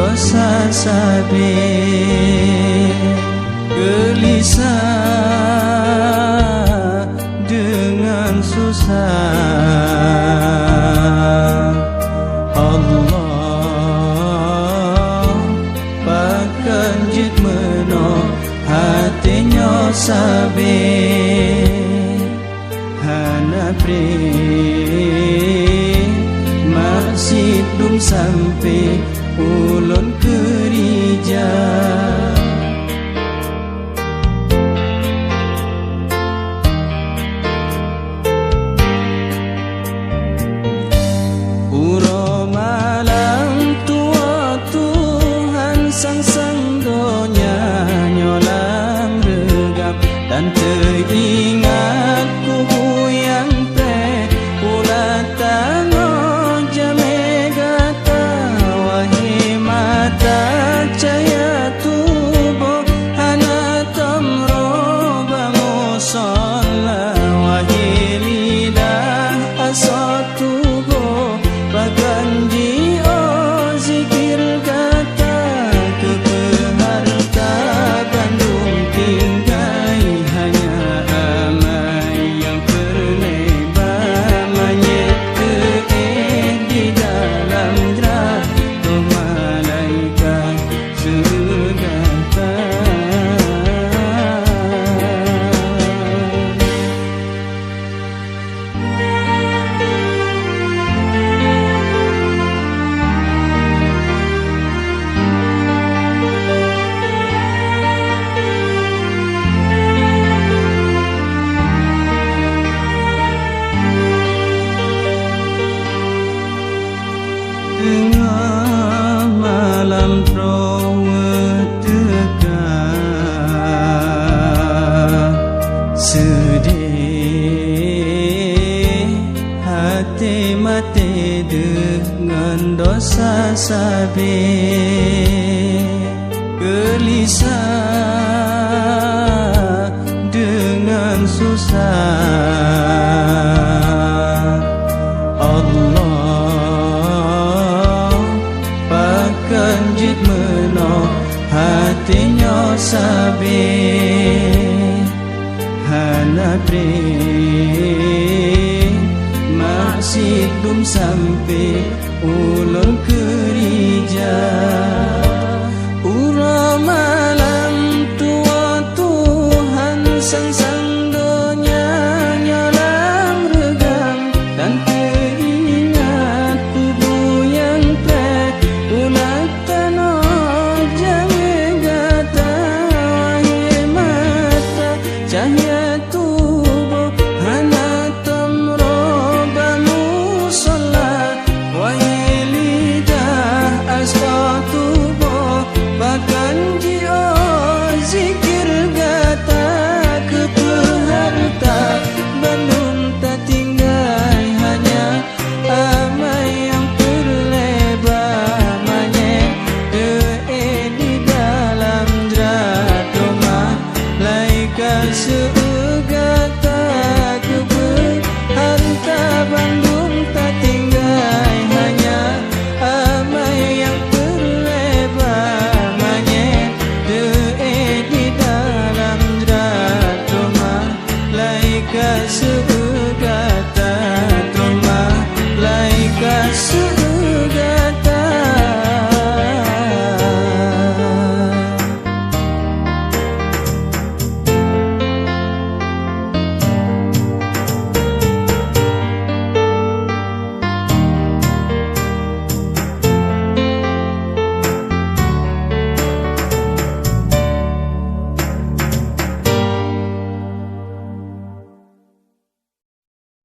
dosa sabe, gelisah dengan susah. Allah pakanjit meno hatinya sabe, hana pre masih belum sampai ulun kerja. Uro malam tua Tuhan sang donya nyolang regap dan teringat ku yang pre pula tango jame gata wahi mata cahaya tubuh hana tamro bango sola wahi lidah asal tubuh baganji oh zikir kata keberharta Bandung tinggai hanya amai yang berlebar manyet ke di dalam drato malaikat segata. Tengah malam trawe tegak sedih hati mati dengan dosa sabe, gelisah dengan susah. Kanjit meno hatinya sabe, hana pre masih belum sampai ulun kerja. Ura malam tua Tuhan sang donya nyolang regam dan teringat tubuh yang pre ulat tanah jangan gata wahi mata cahaya tubuh hana tamro bangu solat wahi lidah asal tubuh bahkan jio zikir gata keberharta Bandung tak tinggal hanya amai yang berlebar manyet di dalam drato malaikat segata keberharta Bandung tak tinggal hanya amai yang berlebar manyet di dalam drato malaikat segata.